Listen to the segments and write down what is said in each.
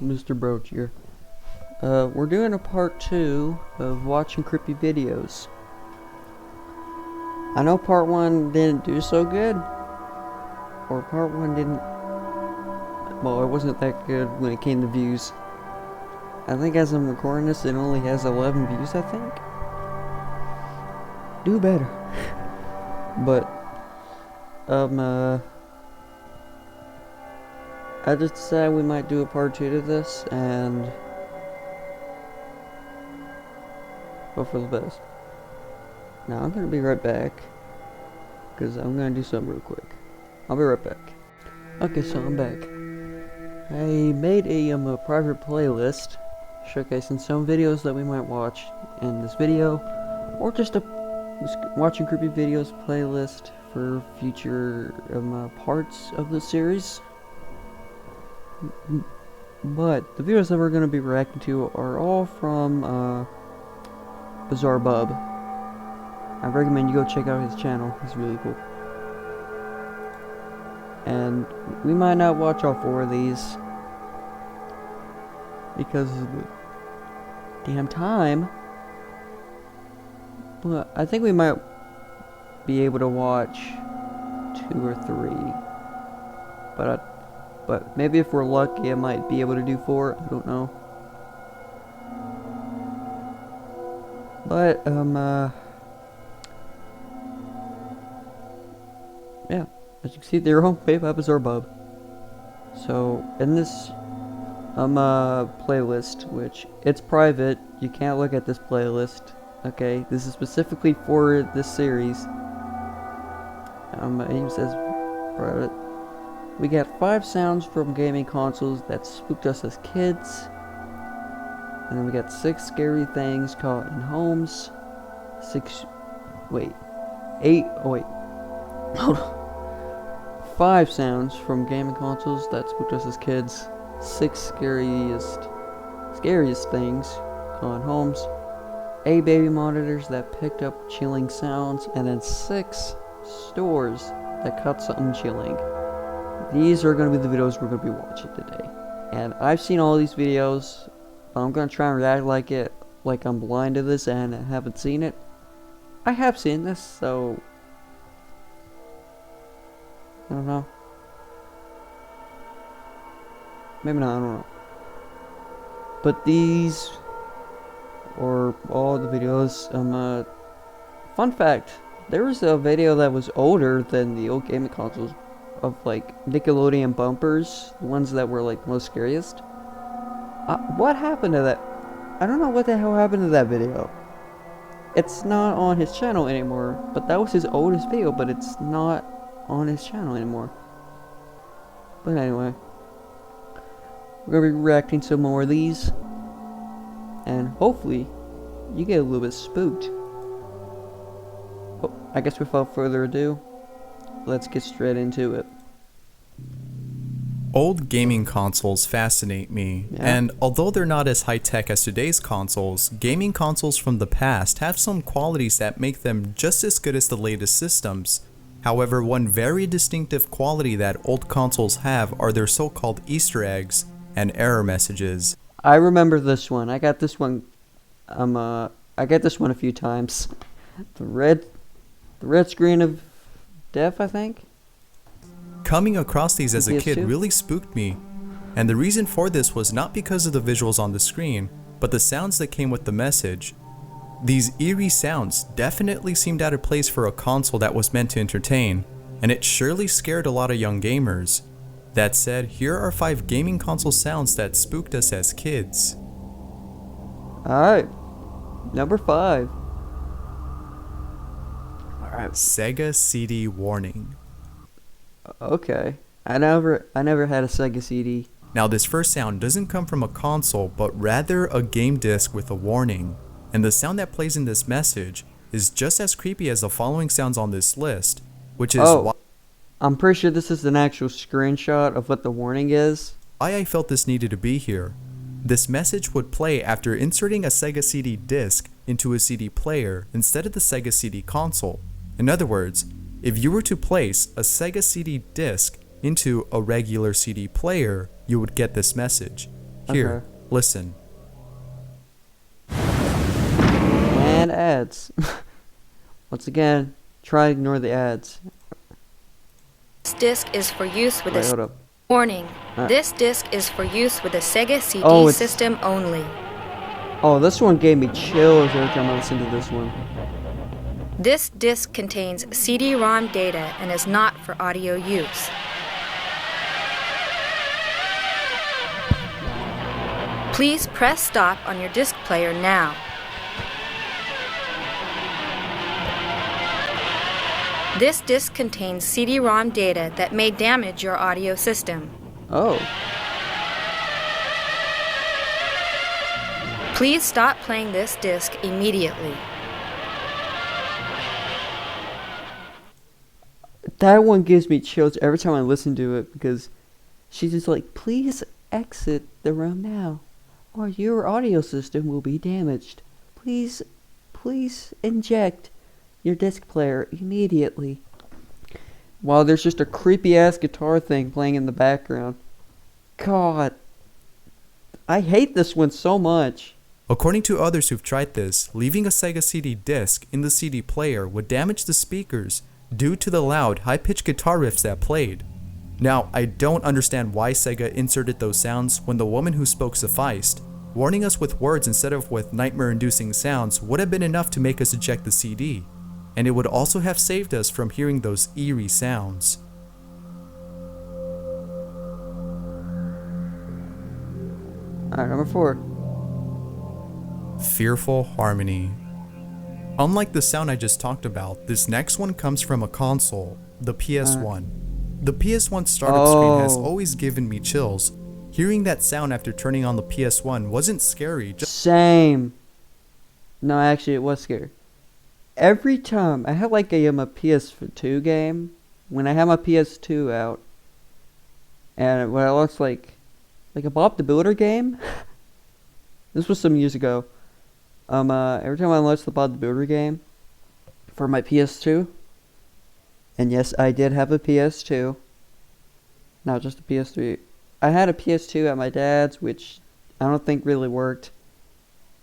Mr. Broach here. We're doing a part 2 of watching creepy videos. I know part 1 didn't do so good, or part 1 didn't, well, it wasn't that good when it came to views. I think as I'm recording this, it only has 11 views, I think. Do better. But, I just decided we might do a part 2 to this, and hope for the best. Now, I'm gonna be right back, because I'm gonna do something real quick. I'll be right back. Okay, so I'm back. I made a private playlist showcasing some videos that we might watch in this video, or just a watching creepy videos playlist for future parts of the series. But the videos that we're going to be reacting to are all from Bizarre Bub. I recommend you go check out his channel. He's really cool. And we might not watch all 4 of these because of the damn time. But I think we might be able to watch 2 or 3. But maybe if we're lucky, I might be able to do 4. I don't know. But yeah, as you can see, they're all made by Bizarre Bub. So in this playlist, which it's private, you can't look at this playlist. Okay, this is specifically for this series. It says private. We got 5 sounds from gaming consoles that spooked us as kids. And then we got 6 scary things caught in homes. 5 sounds from gaming consoles that spooked us as kids. 6 scariest things caught in homes. 8 baby monitors that picked up chilling sounds. And then 6 stores that caught something chilling. These are going to be the videos we're going to be watching today. And I've seen all these videos, but I'm going to try and react like I'm blind to this and I haven't seen it. I have seen this, so I don't know. Maybe not, I don't know. But these are all the videos. Fun fact, there was a video that was older than the old gaming consoles of like Nickelodeon bumpers, the ones that were like most scariest. What happened to that? I don't know what the hell happened to that video. It's not on his channel anymore, but that was his oldest video, but it's not on his channel anymore. But anyway, we're gonna be reacting to more of these, and hopefully you get a little bit spooked. I guess without further ado, let's get straight into it. Old gaming consoles fascinate me, and although they're not as high-tech as today's consoles, gaming consoles from the past have some qualities that make them just as good as the latest systems. However, one very distinctive quality that old consoles have are their so-called Easter eggs and error messages. I remember this one. I got this one. I got this one a few times. The red screen of death, I think. Coming across these as a kid PS2? really spooked me, and the reason for this was not because of the visuals on the screen, but the sounds that came with the message. These eerie sounds definitely seemed out of place for a console that was meant to entertain, and it surely scared a lot of young gamers. That said, here are 5 gaming console sounds that spooked us as kids. Alright, number 5. Alright. Sega CD warning. Okay. I never had a Sega CD. Now this first sound doesn't come from a console, but rather a game disc with a warning. And the sound that plays in this message is just as creepy as the following sounds on this list, which is why I'm pretty sure this is an actual screenshot of what the warning is. I felt this needed to be here. This message would play after inserting a Sega CD disc into a CD player instead of the Sega CD console. In other words, if you were to place a Sega CD disc into a regular CD player, you would get this message. Here, Okay. listen. And ads. Once again, try to ignore the ads. This disc is for use with Wait, a hold up. warning. Alright. This disc is for use with a Sega CD Oh, it's- system only. Oh, this one gave me chills every time I listened to this one. This disc contains CD-ROM data and is not for audio use. Please press stop on your disc player now. This disc contains CD-ROM data that may damage your audio system. Oh. Please stop playing this disc immediately. That one gives me chills every time I listen to it because she's just like, please exit the room now or your audio system will be damaged. Please inject your disc player immediately. While there's just a creepy ass guitar thing playing in the background. God. I hate this one so much. According to others who've tried this, leaving a Sega CD disc in the CD player would damage the speakers due to the loud, high-pitched guitar riffs that played. Now, I don't understand why Sega inserted those sounds when the woman who spoke sufficed. Warning us with words instead of with nightmare-inducing sounds would have been enough to make us eject the CD, and it would also have saved us from hearing those eerie sounds. Alright, number 4. Fearful Harmony. Unlike the sound I just talked about, this next one comes from a console, the PS1. The PS1 startup screen has Oh. always given me chills. Hearing that sound after turning on the PS1 wasn't scary, just Same. No, actually, it was scary. Every time I had like a PS2 game, when I had my PS2 out, and when it looks like a Bob the Builder game. This was some years ago. Every time I launched the Bob the Builder game for my PS2, and yes, I did have a PS2, not just a PS3. I had a PS2 at my dad's, which I don't think really worked.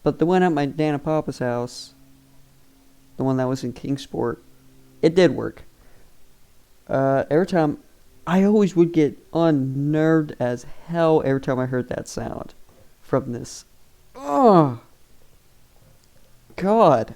But the one at my Nana Papa's house, the one that was in Kingsport, it did work. Every time, I always would get unnerved as hell every time I heard that sound from this. Oh, God.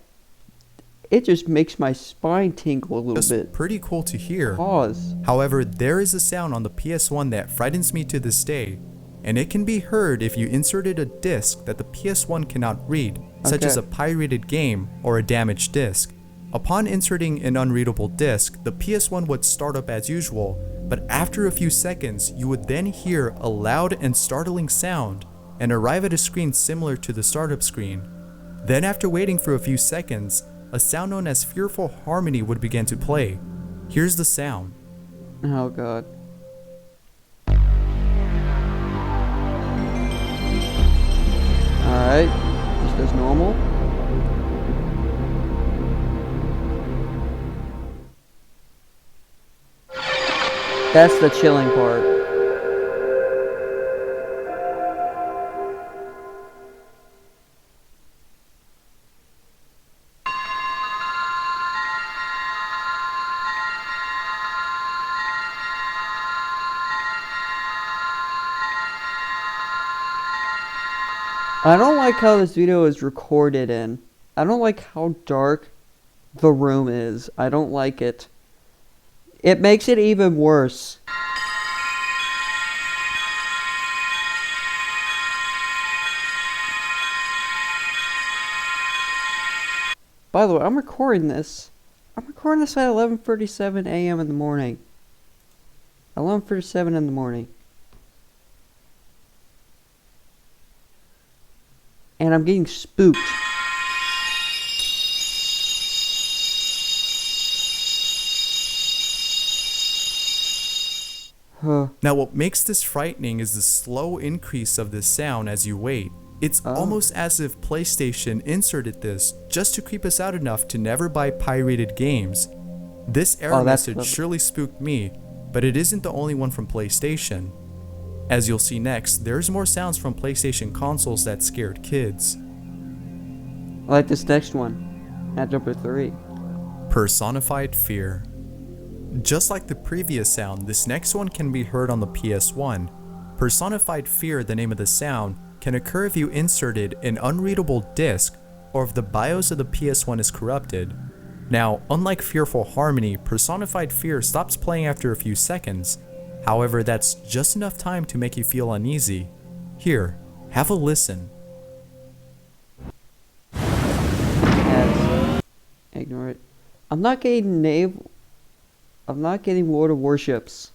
It just makes my spine tingle a little bit. pretty cool to hear. Pause. However, there is a sound on the PS1 that frightens me to this day, and it can be heard if you inserted a disc that the PS1 cannot read, such as a Okay. pirated game or a damaged disc. Upon inserting an unreadable disc, the PS1 would start up as usual, but after a few seconds, you would then hear a loud and startling sound and arrive at a screen similar to the startup screen. Then after waiting for a few seconds, a sound known as Fearful Harmony would begin to play. Here's the sound. Oh, God. Alright. Just as normal. That's the chilling part. I don't like how this video is recorded in. I don't like how dark the room is. I don't like it. It makes it even worse. By the way, I'm recording this. I'm recording this at 11:37 a.m. in the morning. 11:37 in the morning. And I'm getting spooked. Huh. Now what makes this frightening is the slow increase of this sound as you wait. It's almost as if PlayStation inserted this just to creep us out enough to never buy pirated games. This error Oh, that's message clever. surely spooked me, but it isn't the only one from PlayStation. As you'll see next, there's more sounds from PlayStation consoles that scared kids. I like this next one, at number 3. Personified fear. Just like the previous sound, this next one can be heard on the PS1. Personified fear, the name of the sound, can occur if you inserted an unreadable disc or if the BIOS of the PS1 is corrupted. Now, unlike Fearful Harmony, personified fear stops playing after a few seconds. However, that's just enough time to make you feel uneasy. Here, have a listen. Yes. Ignore it. I'm not getting Lord of Warships.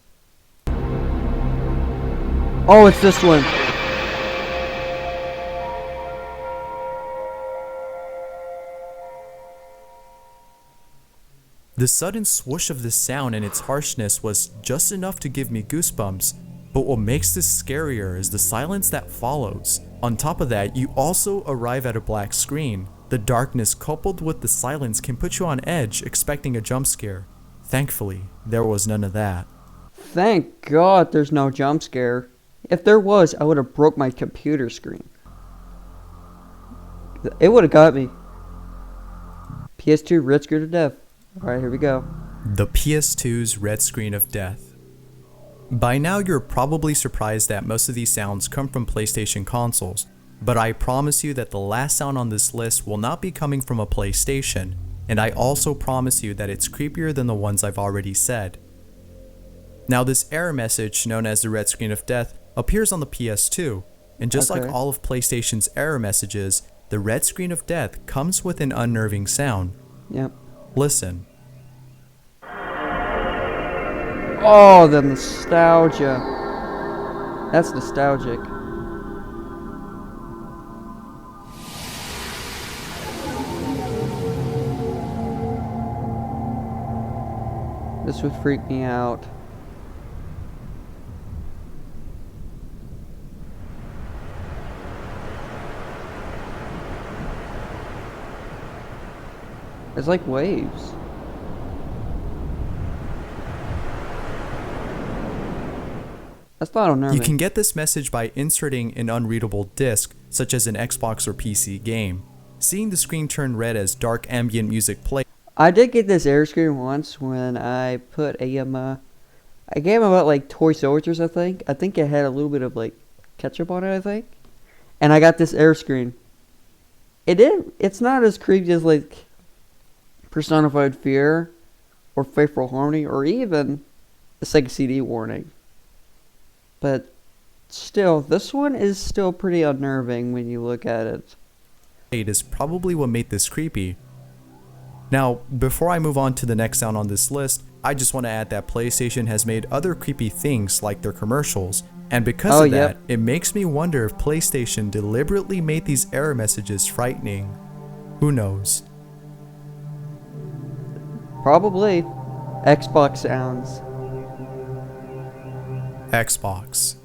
Oh, it's this one. The sudden swoosh of this sound and its harshness was just enough to give me goosebumps, but what makes this scarier is the silence that follows. On top of that, you also arrive at a black screen. The darkness coupled with the silence can put you on edge, expecting a jump scare. Thankfully, there was none of that. Thank God there's no jump scare. If there was, I would have broke my computer screen. It would have got me. PS2 Red Screen of Death. Alright, here we go. The PS2's Red Screen of Death. By now you're probably surprised that most of these sounds come from PlayStation consoles, but I promise you that the last sound on this list will not be coming from a PlayStation, and I also promise you that it's creepier than the ones I've already said. Now this error message, known as the Red Screen of Death, appears on the PS2, and just like all of PlayStation's error messages, the Red Screen of Death comes with an unnerving sound. Yep. Listen. Oh, the nostalgia. That's nostalgic. This would freak me out. It's like waves. That's not unnerving. You can get this message by inserting an unreadable disc, such as an Xbox or PC game. Seeing the screen turn red as dark ambient music plays. I did get this error screen once when I put a game about like toy soldiers. I think it had a little bit of like ketchup on it. I think, and I got this error screen. It's not as creepy as like Personified Fear or Faithful Harmony or even the Sega CD warning. But still, this one is still pretty unnerving when you look at it. Is probably what made this creepy. Now, before I move on to the next sound on this list, I just want to add that PlayStation has made other creepy things like their commercials, and because of that, it makes me wonder if PlayStation deliberately made these error messages frightening. Who knows? Probably. Xbox sounds. Xbox.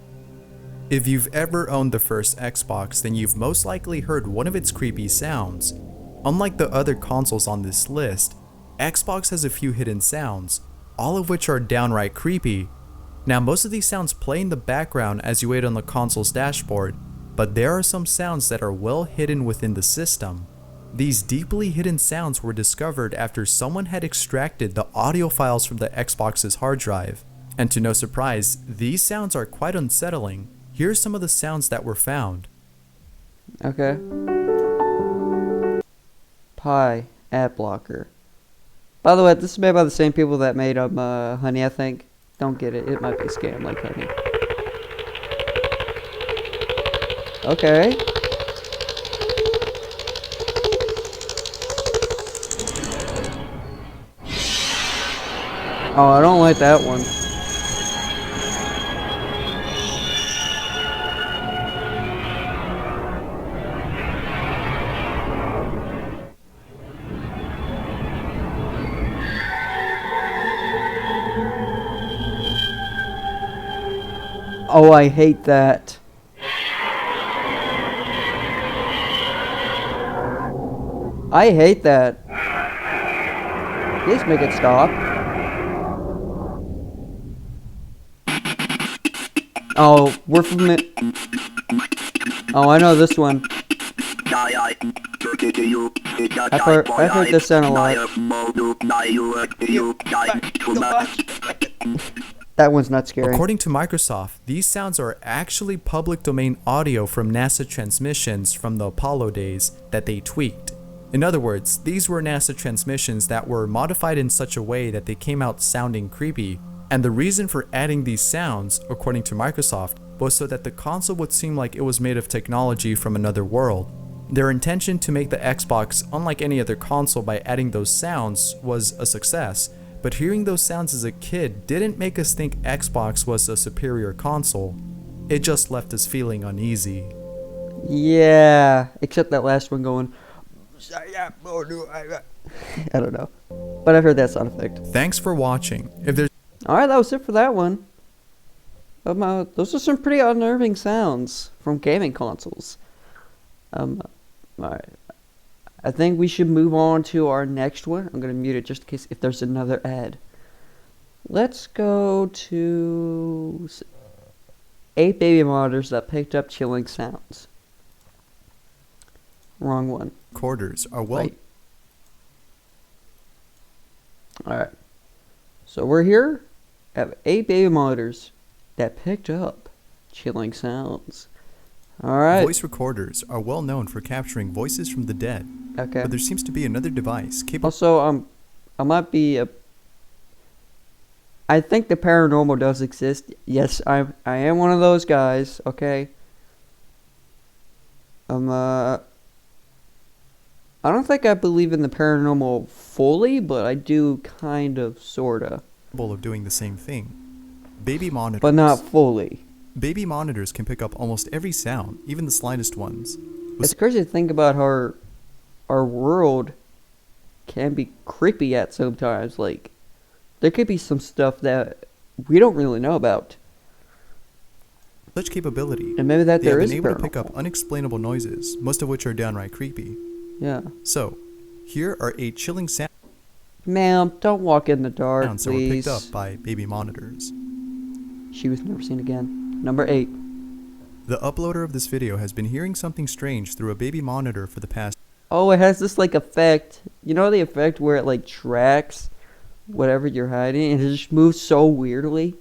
If you've ever owned the first Xbox, then you've most likely heard one of its creepy sounds. Unlike the other consoles on this list, Xbox has a few hidden sounds, all of which are downright creepy. Now most of these sounds play in the background as you wait on the console's dashboard, but there are some sounds that are well hidden within the system. These deeply hidden sounds were discovered after someone had extracted the audio files from the Xbox's hard drive. And to no surprise, these sounds are quite unsettling. Here's some of the sounds that were found. Okay. Pi ad blocker. By the way, this is made by the same people that made Honey, I think. Don't get it. It might be a scam like Honey. Okay. Oh, I don't like that one. Oh, I hate that. I hate that. Please make it stop. Oh, we're from it. Oh, I know this one. I've heard this sound a lot. That one's not scary. According to Microsoft, these sounds are actually public domain audio from NASA transmissions from the Apollo days that they tweaked. In other words, these were NASA transmissions that were modified in such a way that they came out sounding creepy. And the reason for adding these sounds, according to Microsoft, was so that the console would seem like it was made of technology from another world. Their intention to make the Xbox unlike any other console by adding those sounds was a success, but hearing those sounds as a kid didn't make us think Xbox was a superior console. It just left us feeling uneasy. Yeah, except that last one going. I don't know, but I've heard that sound effect. Thanks for watching. If there's Alright, that was it for that one. Those are some pretty unnerving sounds from gaming consoles. Alright. I think we should move on to our next one. I'm going to mute it just in case if there's another ad. Let's go to 8 baby monitors that picked up chilling sounds. Wrong one. recorders are well Right. Alright. So we're here at 8 baby monitors that picked up chilling sounds. Alright. voice recorders are well known for capturing voices from the dead, Okay. but there seems to be another device capable Also, I might be I think the paranormal does exist. Yes, I am one of those guys, okay? I don't think I believe in the paranormal fully, but I do kind of, sorta. of doing the same thing. Baby monitors. But not fully. Baby monitors can pick up almost every sound, even the slightest ones. It's crazy to think about how our world can be creepy at sometimes. Like, there could be some stuff that we don't really know about. Such capability, And maybe that they have there been is able to pick up paranormal. unexplainable noises, most of which are downright creepy. Yeah. So, here are 8 chilling Ma'am, don't walk in the dark, sounds that were picked please. up by baby monitors. She was never seen again. Number 8. The uploader of this video has been hearing something strange through a baby monitor for the past Oh, it has this like effect. You know the effect where it like tracks whatever you're hiding and it just moves so weirdly?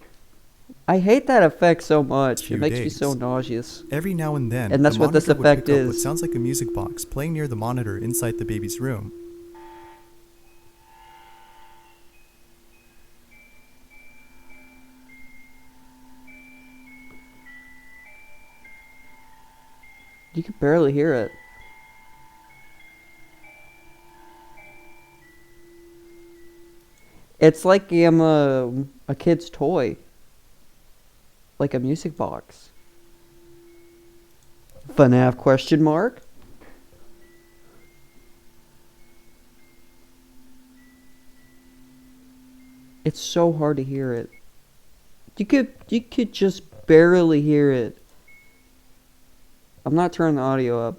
I hate that effect so much. few It makes me so days. nauseous. Every now and then, And that's the what this monitor would effect pick up what is. sounds like a music box playing near the monitor inside the baby's room. You can barely hear it. It's like a kid's toy. Like a music box. FNAF question mark? It's so hard to hear it. You could just barely hear it. I'm not turning the audio up.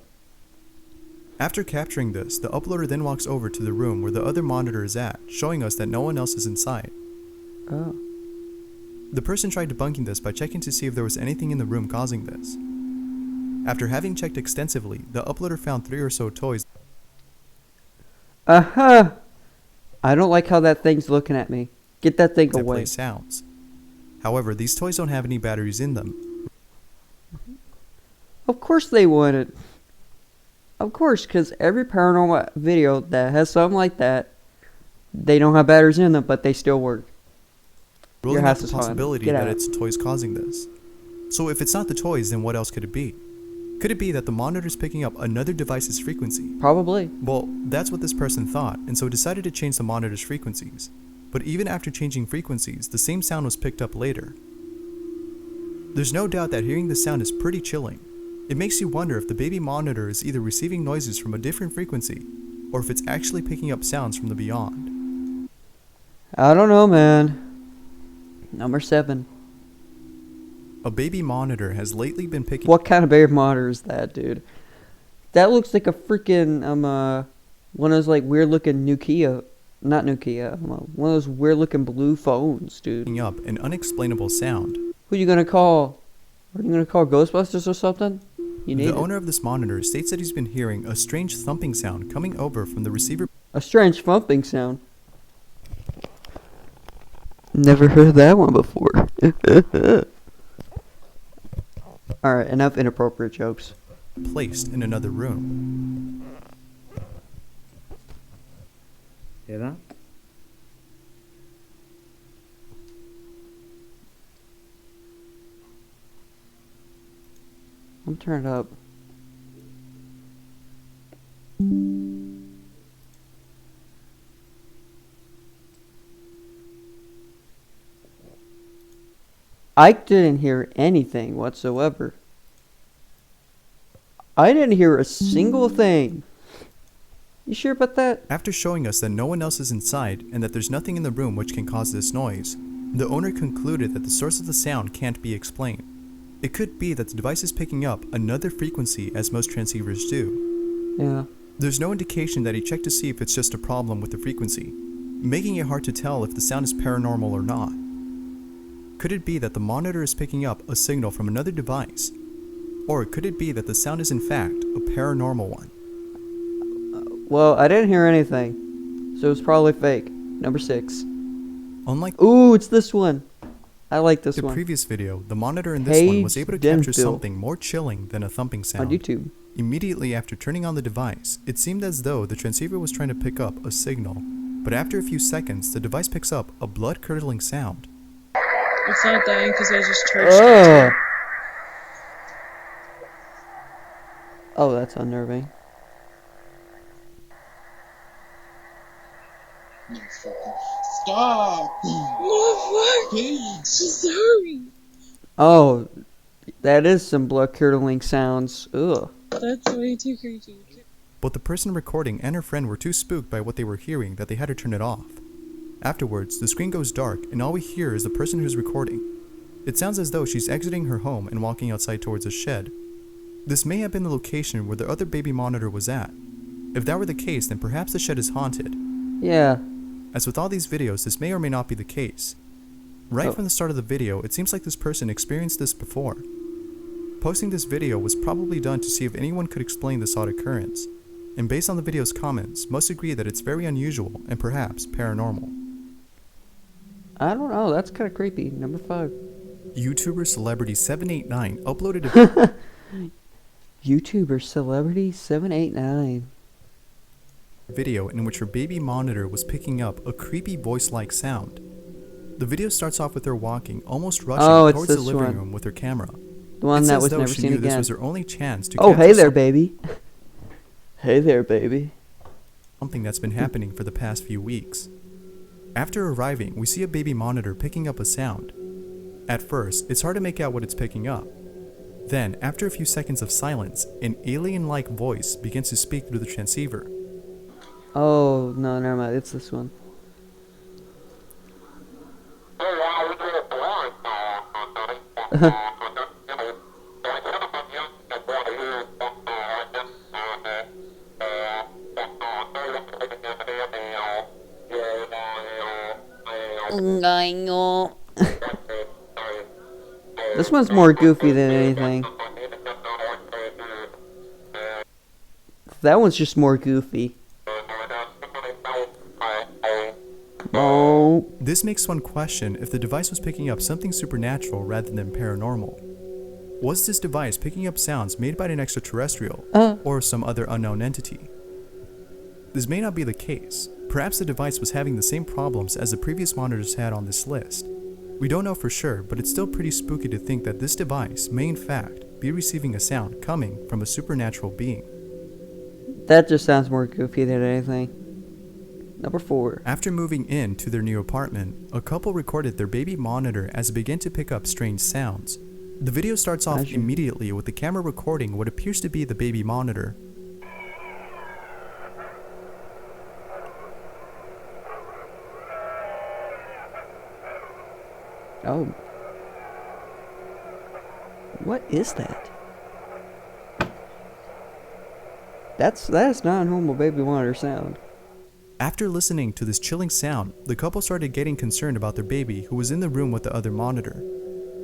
After capturing this, the uploader then walks over to the room where the other monitor is at, showing us that no one else is inside. Oh. The person tried debunking this by checking to see if there was anything in the room causing this. After having checked extensively, the uploader found 3 or so toys Uh-huh. I don't like how that thing's looking at me. Get that thing that away. play sounds. However, these toys don't have any batteries in them. Of course they wouldn't. Of course, because every paranormal video that has something like that, they don't have batteries in them, but they still work. Ruling Your out house the is haunted. possibility Get that out. it's toys causing this. So if it's not the toys, then what else could it be? Could it be that the monitor is picking up another device's frequency? Probably. Well, that's what this person thought, and so decided to change the monitor's frequencies. But even after changing frequencies, the same sound was picked up later. There's no doubt that hearing this sound is pretty chilling. It makes you wonder if the baby monitor is either receiving noises from a different frequency, or if it's actually picking up sounds from the beyond. I don't know, man. Number 7. A baby monitor has lately been picking What kind of baby monitor is that, dude? That looks like a freaking, one of those, like, weird-looking Nokia. Not Nokia. One of those weird-looking blue phones, dude. up an unexplainable sound. Who you gonna call? Are you gonna call Ghostbusters or something? You need The it. owner of this monitor states that he's been hearing a strange thumping sound coming over from the receiver A strange thumping sound. Never heard that one before. Alright, enough inappropriate jokes. placed in another room. Hear that? I'm turned up. I didn't hear anything whatsoever. I didn't hear a single thing. You sure about that? After showing us that no one else is inside and that there's nothing in the room which can cause this noise, the owner concluded that the source of the sound can't be explained. It could be that the device is picking up another frequency as most transceivers do. Yeah. There's no indication that he checked to see if it's just a problem with the frequency, making it hard to tell if the sound is paranormal or not. Could it be that the monitor is picking up a signal from another device? Or could it be that the sound is in fact a paranormal one? Well, I didn't hear anything, so it's probably fake. Number 6. Unlike Ooh, it's this one. I like this the one. previous video, the monitor in this one was able to Paige capture Denville. something more chilling than a thumping On sound. YouTube. Immediately after turning on the device, it seemed as though the transceiver was trying to pick up a signal, but after a few seconds, the device picks up a blood-curdling sound. It's not dying because I just charged Oh. it. Oh, that's unnerving. Stop! Oh, fuck! Sorry. Oh, that is some blood-curdling sounds. Ugh. That's way too creepy. Both the person recording and her friend were too spooked by what they were hearing that they had to turn it off. Afterwards, the screen goes dark and all we hear is the person who's recording. It sounds as though she's exiting her home and walking outside towards a shed. This may have been the location where the other baby monitor was at. If that were the case, then perhaps the shed is haunted. Yeah. As with all these videos, this may or may not be the case. Right Oh. from the start of the video, it seems like this person experienced this before. Posting this video was probably done to see if anyone could explain this odd occurrence. And based on the video's comments, most agree that it's very unusual and perhaps paranormal. I don't know. That's kind of creepy. Number 5. YouTuber Celebrity 789 uploaded a YouTuber Celebrity 789. video in which her baby monitor was picking up a creepy voice-like sound. The video starts off with her walking, almost rushing Oh, it's towards the this living one. room with her camera. The one It's that as was though never she seen knew this again. was her only chance to Oh, hey capture there, baby. Hey there, baby. something that's been happening for the past few weeks. After arriving, we see a baby monitor picking up a sound. At first, it's hard to make out what it's picking up. Then, after a few seconds of silence, an alien-like voice begins to speak through the transceiver. Oh, no, never mind. It's this one. This one's more goofy than anything. That one's just more goofy. Oh. This makes one question if the device was picking up something supernatural rather than paranormal. Was this device picking up sounds made by an extraterrestrial or some other unknown entity? This may not be the case. Perhaps the device was having the same problems as the previous monitors had on this list. We don't know for sure, but it's still pretty spooky to think that this device may in fact be receiving a sound coming from a supernatural being. That just sounds more goofy than anything. Number 4. After moving in to their new apartment, a couple recorded their baby monitor as it began to pick up strange sounds. The video starts off As you- immediately with the camera recording what appears to be the baby monitor. Oh. What is that? That is not a normal baby monitor sound. After listening to this chilling sound, the couple started getting concerned about their baby who was in the room with the other monitor.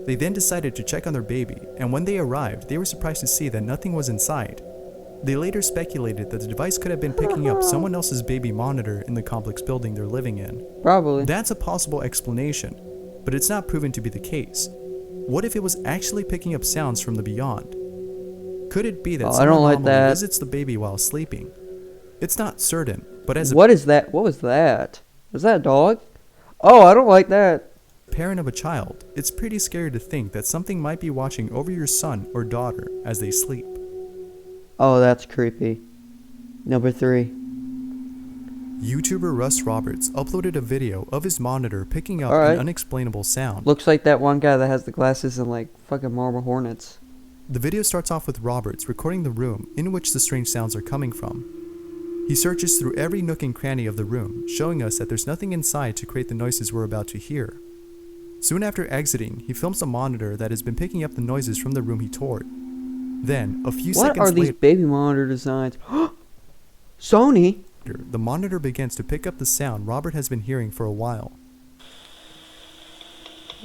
They then decided to check on their baby, and when they arrived, they were surprised to see that nothing was inside. They later speculated that the device could have been picking up someone else's baby monitor in the complex building they're living in. Probably. That's a possible explanation, but it's not proven to be the case. What if it was actually picking up sounds from the beyond? Could it be that I someone don't like normally that. visits the baby while sleeping? It's not certain, but as a What is that? What was that? Was that a dog? Oh, I don't like that. parent of a child, it's pretty scary to think that something might be watching over your son or daughter as they sleep. Oh, that's creepy. Number 3. YouTuber Russ Roberts uploaded a video of his monitor picking up Alright. an unexplainable sound. Looks like that one guy that has the glasses and like fucking marble hornets. The video starts off with Roberts recording the room in which the strange sounds are coming from. He searches through every nook and cranny of the room, showing us that there's nothing inside to create the noises we're about to hear. Soon after exiting, he films a monitor that has been picking up the noises from the room he toured. Then, a few What are seconds these later, baby monitor designs? Sony? the monitor begins to pick up the sound Robert has been hearing for a while.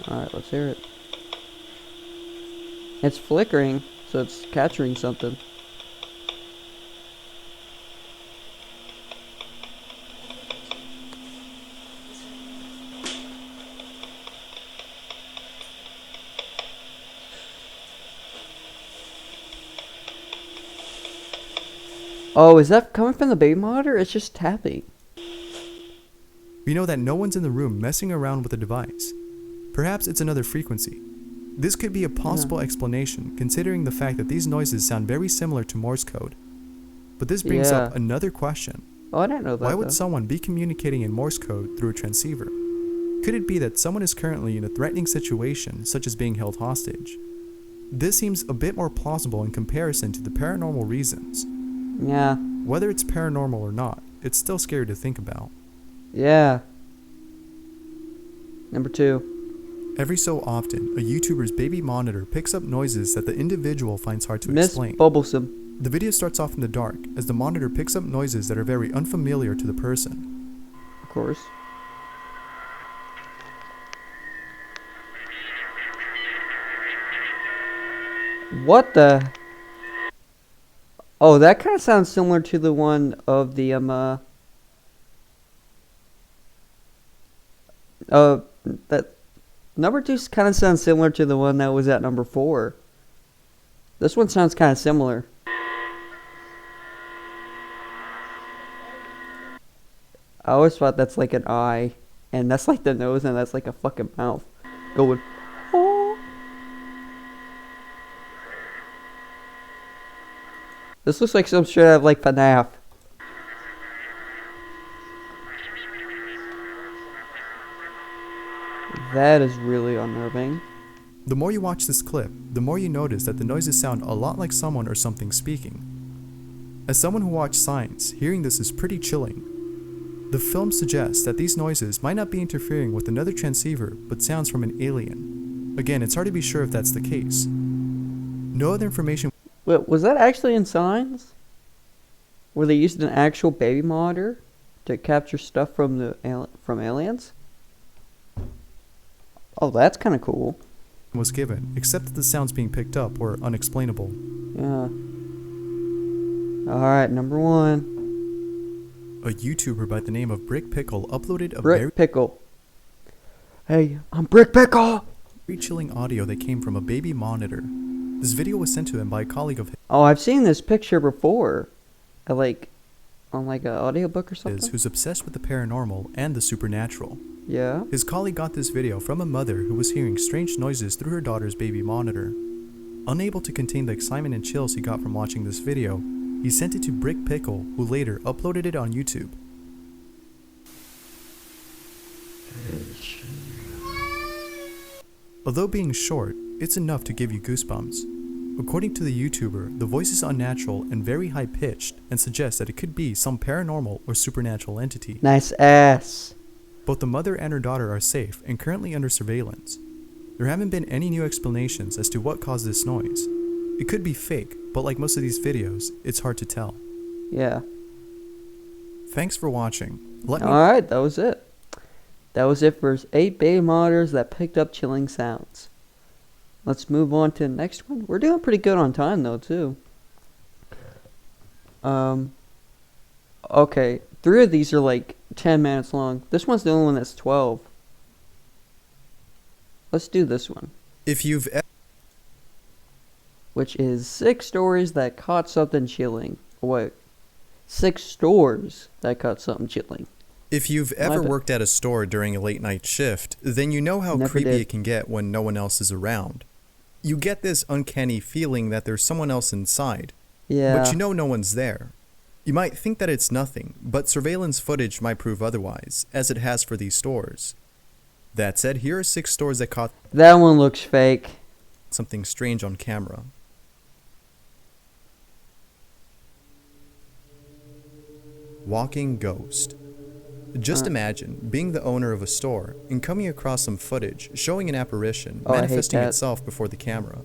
Alright, let's hear it. It's flickering, so it's capturing something. Oh, is that coming from the baby monitor? It's just tapping. We know that no one's in the room messing around with the device. Perhaps it's another frequency. This could be a possible explanation, considering the fact that these noises sound very similar to Morse code. But this brings up another question. Oh, I didn't know that. Why would though. someone be communicating in Morse code through a transceiver? Could it be that someone is currently in a threatening situation, such as being held hostage? This seems a bit more plausible in comparison to the paranormal reasons. Yeah. Whether it's paranormal or not, it's still scary to think about. Yeah. Number 2. Every so often, a YouTuber's baby monitor picks up noises that the individual finds hard to Miss explain. Bubblesome. The video starts off in the dark, as the monitor picks up noises that are very unfamiliar to the person. Of course. What the? Oh, that kind of sounds similar to the one of the that number 2 kind of sounds similar to the one that was at number 4. This one sounds kind of similar. I always thought that's like an eye, and that's like the nose, and that's like a fucking mouth going. Oh. This looks like some shit out of like FNAF. That is really unnerving. The more you watch this clip, the more you notice that the noises sound a lot like someone or something speaking. As someone who watched Signs, hearing this is pretty chilling. The film suggests that these noises might not be interfering with another transceiver, but sounds from an alien. Again, it's hard to be sure if that's the case. No other information. Wait, was that actually in Signs? Where they used an actual baby monitor to capture stuff from the from aliens? Oh, that's kind of cool. Was given, except that the sounds being picked up were unexplainable. Yeah. Alright, number 1. A YouTuber by the name of Brick Pickle uploaded a Brick Pickle. Hey, I'm Brick Pickle! very chilling audio that came from a baby monitor. This video was sent to him by a colleague of Oh, I've seen this picture before. Like, on like an audiobook or his something? who's obsessed with the paranormal and the supernatural. Yeah. His colleague got this video from a mother who was hearing strange noises through her daughter's baby monitor. Unable to contain the excitement and chills he got from watching this video, he sent it to Brick Pickle, who later uploaded it on YouTube. Although being short, it's enough to give you goosebumps. According to the YouTuber, the voice is unnatural and very high-pitched and suggests that it could be some paranormal or supernatural entity. Nice ass. Both the mother and her daughter are safe and currently under surveillance. There haven't been any new explanations as to what caused this noise. It could be fake, but like most of these videos, it's hard to tell. Yeah. Thanks for watching. Let me Alright, that was it. That was it for 8 baby monitors that picked up chilling sounds. let's move on to the next one. We're doing pretty good on time though too. Okay, 3 of these are like 10 minutes long. This one's the only one that's 12. Let's do this one, If you've which is 6 stories that caught something chilling. Wait, 6 stores that caught something chilling. If you've ever bad. worked at a store during a late night shift, then you know how Never creepy did. it can get when no one else is around. You get this uncanny feeling that there's someone else inside, Yeah. but you know no one's there. You might think that it's nothing, but surveillance footage might prove otherwise, as it has for these stores. That said, here are 6 stores that caught That one looks fake. something strange on camera. Walking ghost. Just imagine being the owner of a store and coming across some footage showing an apparition Oh, I hate manifesting that. itself before the camera.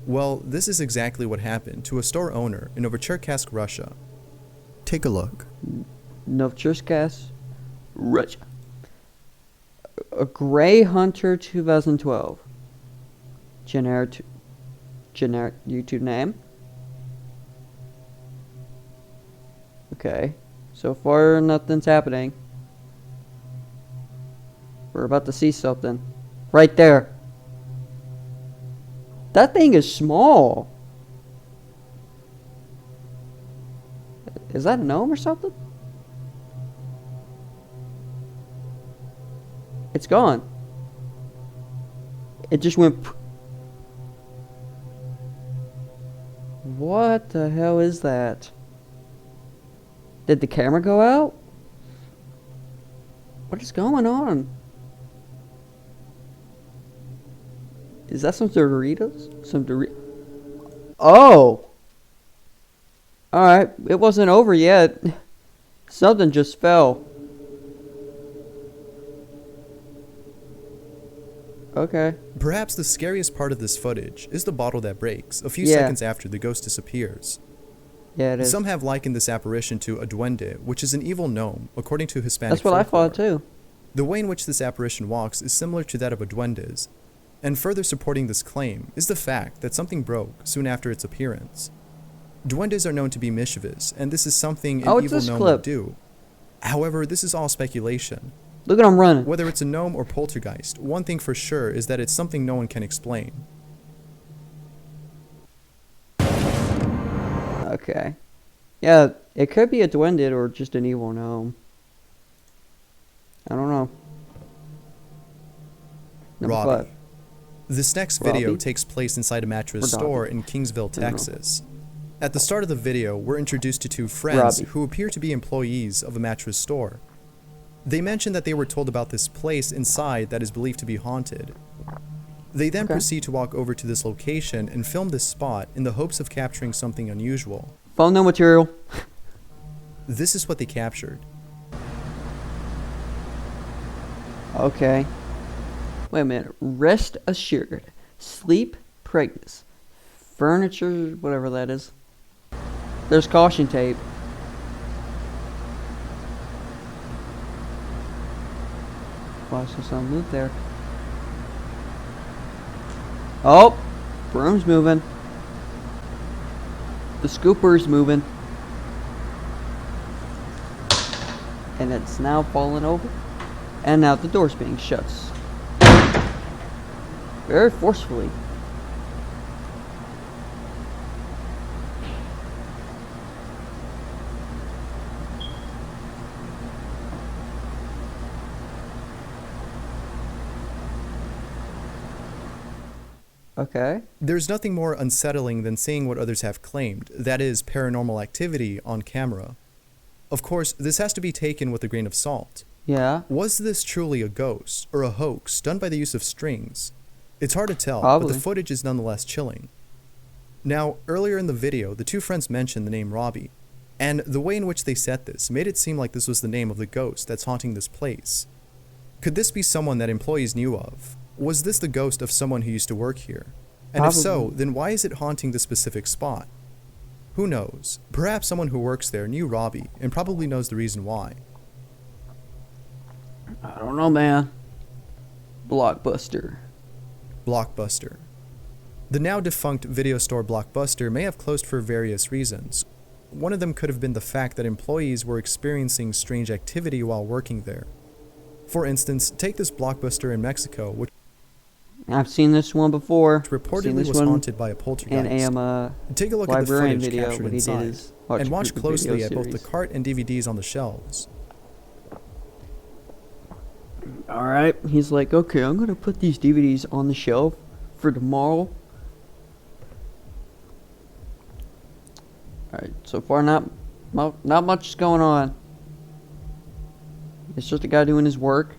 Well, this is exactly what happened to a store owner in Novocherkassk, Russia. Take a look. Novcherkassk, Russia. A Gray Hunter 2012. Generic YouTube name. Okay. So far, nothing's happening. We're about to see something. Right there. That thing is small. Is that a gnome or something? It's gone. It just went. What the hell is that? Did the camera go out? What is going on? Is that some Doritos? Some Doritos? Oh! Alright, it wasn't over yet. Something just fell. Okay. Perhaps the scariest part of this footage is the bottle that breaks a few Yeah. seconds after the ghost disappears. Yeah, it is. Some have likened this apparition to a duende, which is an evil gnome, according to Hispanic That's what I folklore. thought too. The way in which this apparition walks is similar to that of a duende's, and further supporting this claim is the fact that something broke soon after its appearance. Duendes are known to be mischievous, and this is something an Oh, it's evil this gnome clip. would do. However, this is all speculation. Look at him running. Whether it's a gnome or poltergeist, one thing for sure is that it's something no one can explain. Okay. Yeah, it could be a duende or just an evil gnome. I don't know. Number Robbie. 5. This next video Robbie? takes place inside a mattress Or Dobby. store in Kingsville, I don't know. Texas. At the start of the video, we're introduced to 2 friends Robbie. who appear to be employees of a mattress store. They mention that they were told about this place inside that is believed to be haunted. They then Okay. proceed to walk over to this location and film this spot in the hopes of capturing something unusual. Phone no material. This is what they captured. Okay. Wait a minute. Rest assured. Sleep pregnant. Furniture, whatever that is. There's caution tape. Why is there some move there? Oh! Broom's moving. The scooper's moving. And it's now falling over. And now the door's being shut. Very forcefully. Okay. There's nothing more unsettling than seeing what others have claimed, that is, paranormal activity, on camera. Of course, this has to be taken with a grain of salt. Yeah. Was this truly a ghost, or a hoax done by the use of strings? It's hard to tell, but Probably. the footage is nonetheless chilling. Now, earlier in the video, the 2 friends mentioned the name Robbie, and the way in which they said this made it seem like this was the name of the ghost that's haunting this place. Could this be someone that employees knew of? Was this the ghost of someone who used to work here? And if so, Probably. then why is it haunting this specific spot? Who knows? Perhaps someone who works there knew Robbie and probably knows the reason why. I don't know, man. Blockbuster. Blockbuster. The now defunct video store Blockbuster may have closed for various reasons. One of them could have been the fact that employees were experiencing strange activity while working there. For instance, take this Blockbuster in Mexico, which I've seen this one before. reportedly was haunted by a poltergeist. And a Take a look at the librarian footage video captured when he did inside, his and watch Creepy closely video at both the series. cart and DVDs on the shelves. Alright, he's like, okay, I'm gonna put these DVDs on the shelf for tomorrow. Alright, so far not much is going on. It's just a guy doing his work.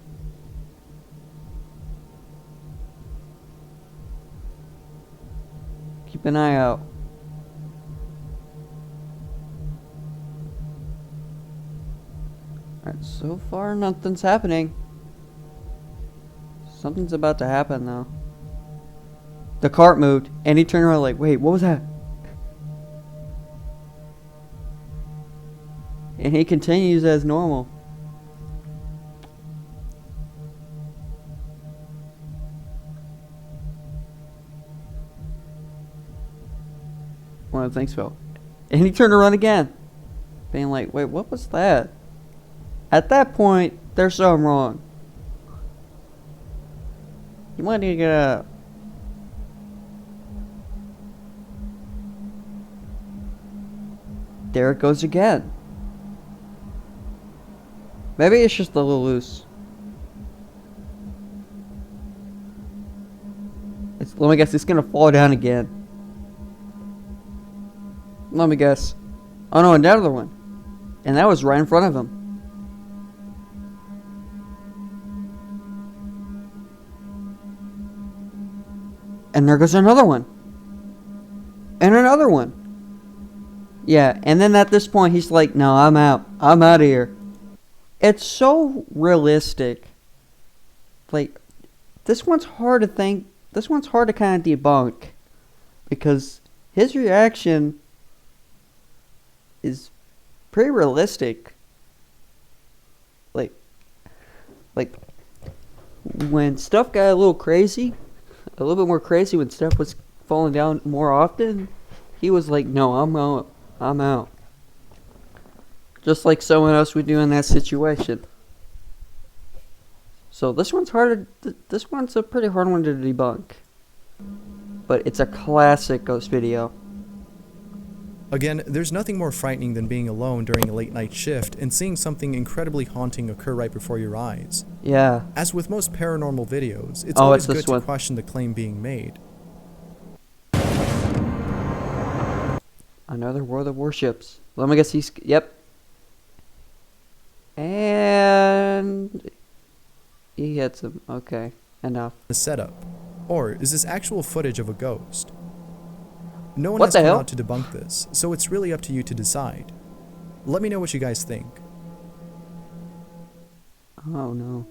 Keep an eye out. Alright, so far nothing's happening. Something's about to happen though. The cart moved and he turned around like, wait, what was that? And he continues as normal. One of the things fell. And he turned around again. Being like, wait, what was that? At that point, there's something wrong. You might need to get up. There it goes again. Maybe it's just a little loose. Let me guess, it's gonna fall down again. Let me guess. Oh no, another one. And that was right in front of him. And there goes another one. And another one. Yeah, and then at this point he's like, no, I'm out. I'm out of here. It's so realistic. Like, this one's hard to think. This one's hard to kind of debunk. Because his reaction is pretty realistic. Like when stuff got a little crazy, a little bit more crazy when stuff was falling down more often, he was like, no, I'm out. I'm out. Just like someone else would do in that situation. So this one's harder. This one's a pretty hard one to debunk. But it's a classic ghost video. Again, there's nothing more frightening than being alone during a late night shift and seeing something incredibly haunting occur right before your eyes. Yeah. As with most paranormal videos, it's Oh, always it's good this to one. question the claim being made. Another World of Warships. Let me guess, he's... Yep. And... he hits him. Okay. Enough. The setup. Or is this actual footage of a ghost? No one What has the come hell? out to debunk this, so it's really up to you to decide. Let me know what you guys think. Oh no.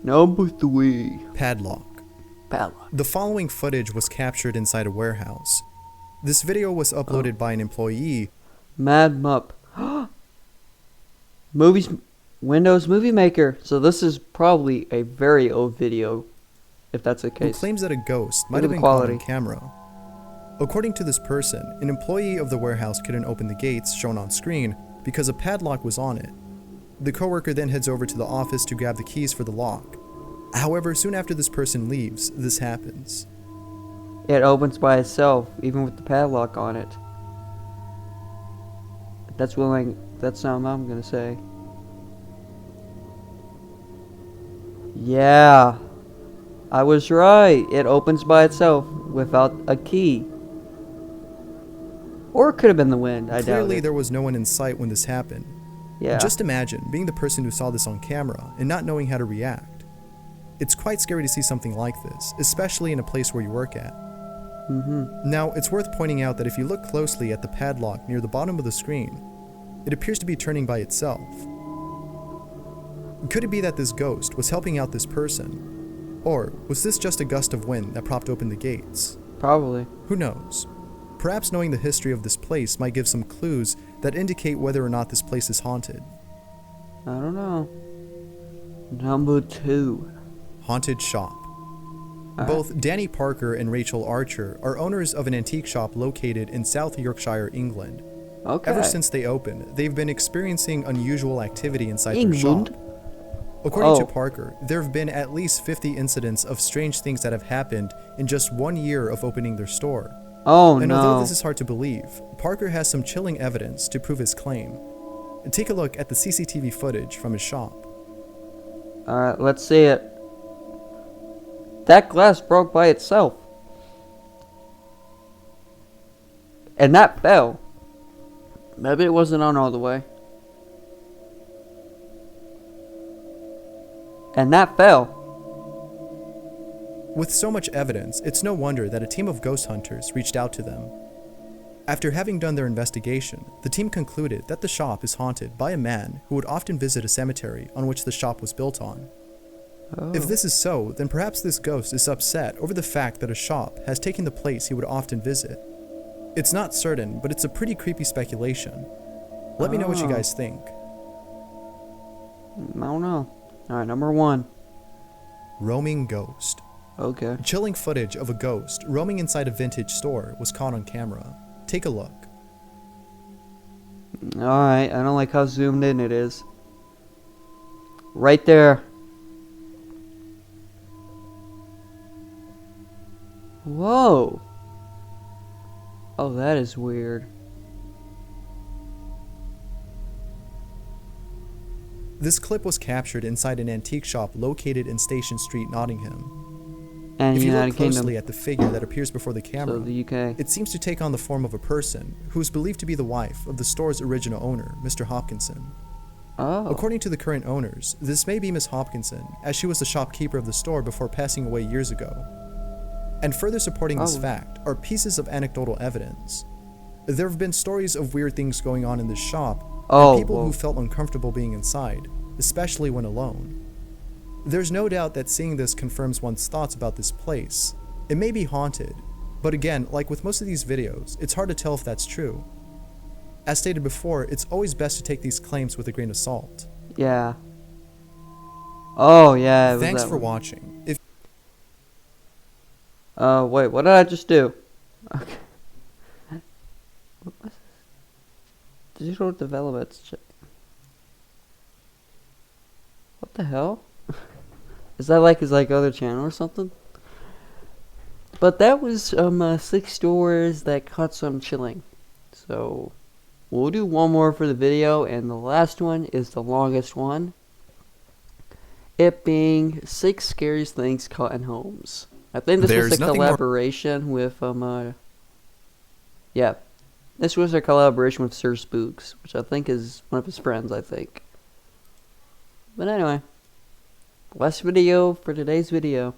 Number 3. Padlock. Padlock. The following footage was captured inside a warehouse. This video was uploaded by an employee Mad Mup. Movies... Windows Movie Maker. So this is probably a very old video. If that's the who case. claims that a ghost might Look have at the been caught on quality. camera. According to this person, an employee of the warehouse couldn't open the gates shown on screen because a padlock was on it. The coworker then heads over to the office to grab the keys for the lock. However, soon after this person leaves, this happens. It opens by itself, even with the padlock on it. That's something I'm gonna say. Yeah. I was right. It opens by itself without a key. Or it could have been the wind. I doubt Clearly, it. there was no one in sight when this happened. Yeah. Just imagine being the person who saw this on camera and not knowing how to react. It's quite scary to see something like this, especially in a place where you work at. Now, it's worth pointing out that if you look closely at the padlock near the bottom of the screen, it appears to be turning by itself. Could it be that this ghost was helping out this person? Or was this just a gust of wind that propped open the gates? Probably. Who knows? Perhaps knowing the history of this place might give some clues that indicate whether or not this place is haunted. I don't know. Number 2. Haunted Shop. Both Danny Parker and Rachel Archer are owners of an antique shop located in South Yorkshire, England. Okay. Ever since they opened, they've been experiencing unusual activity inside their England? shop. According to Oh. Parker, there have been at least 50 incidents of strange things that have happened in just 1 year of opening their store. Oh And although no. this is hard to believe, Parker has some chilling evidence to prove his claim. Take a look at the CCTV footage from his shop. Alright, let's see it. That glass broke by itself. And that fell. Maybe it wasn't on all the way. And that fell. With so much evidence, it's no wonder that a team of ghost hunters reached out to them. After having done their investigation, the team concluded that the shop is haunted by a man who would often visit a cemetery on which the shop was built on. Oh. If this is so, then perhaps this ghost is upset over the fact that a shop has taken the place he would often visit. It's not certain, but it's a pretty creepy speculation. Let me know what you Oh. guys think. I don't know. Alright, number 1. Roaming ghost. Okay. Chilling footage of a ghost roaming inside a vintage store was caught on camera. Take a look. Alright, I don't like how zoomed in it is. Right there. Whoa. Oh, that is weird. This clip was captured inside an antique shop located in Station Street, Nottingham. And If you United look closely Kingdom. at the figure that appears before the camera, So the UK. it seems to take on the form of a person who is believed to be the wife of the store's original owner, Mr. Hopkinson. Oh. According to the current owners, this may be Miss Hopkinson, as she was the shopkeeper of the store before passing away years ago. And further supporting this Oh. fact are pieces of anecdotal evidence. There have been stories of weird things going on in this shop, Oh, and people whoa. who felt uncomfortable being inside, especially when alone. There's no doubt that seeing this confirms one's thoughts about this place. It may be haunted, but again, like with most of these videos, it's hard to tell if that's true. As stated before, it's always best to take these claims with a grain of salt. Yeah. Oh, yeah. It was Thanks that for one. watching. If Wait, what did I just do? Okay. What was this? Digital developments check. What the hell? Is that like his other channel or something? But that was 6 stores that caught some chilling. So we'll do one more for the video, and the last one is the longest one. It being 6 scariest things caught in homes. I think this There's was a nothing more- collaboration with yeah. This was a collaboration with Sir Spooks, which I think is one of his friends, I think. But anyway, last video for today's video.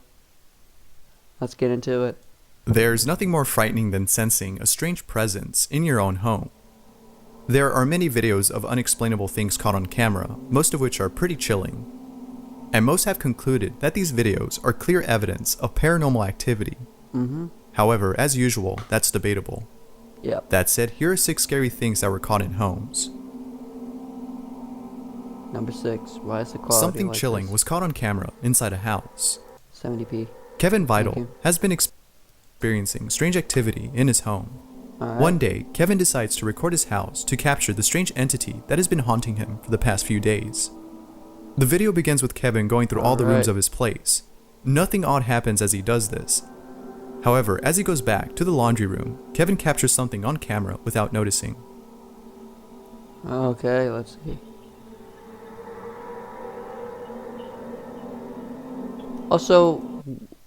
Let's get into it. There's nothing more frightening than sensing a strange presence in your own home. There are many videos of unexplainable things caught on camera, most of which are pretty chilling. And most have concluded that these videos are clear evidence of paranormal activity. However, as usual, that's debatable. Yep. That said, here are 6 scary things that were caught in homes. Number 6. Why is the quality Something like chilling this? was caught on camera inside a house. 70p. Kevin Thank Vidal you. has been experiencing strange activity in his home. Alright. One day, Kevin decides to record his house to capture the strange entity that has been haunting him for the past few days. The video begins with Kevin going through all the rooms Alright. of his place. Nothing odd happens as he does this. However, as he goes back to the laundry room, Kevin captures something on camera without noticing. Okay, let's see. Also,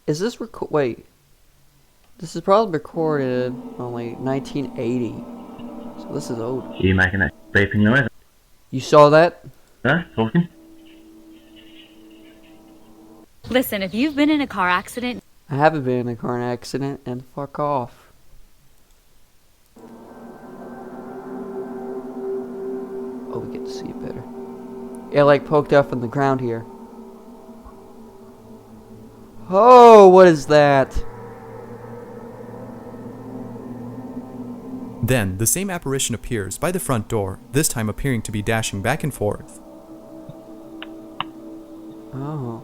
is this wait. This is probably recorded on like 1980. So this is old. You making that beeping noise? You saw that? Huh? Talking? Listen, if you've been in a car accident, I haven't been in a car accident, and fuck off. Oh, we get to see it better. It like poked out from the ground here. Oh, what is that? Then, the same apparition appears by the front door, this time appearing to be dashing back and forth. Oh.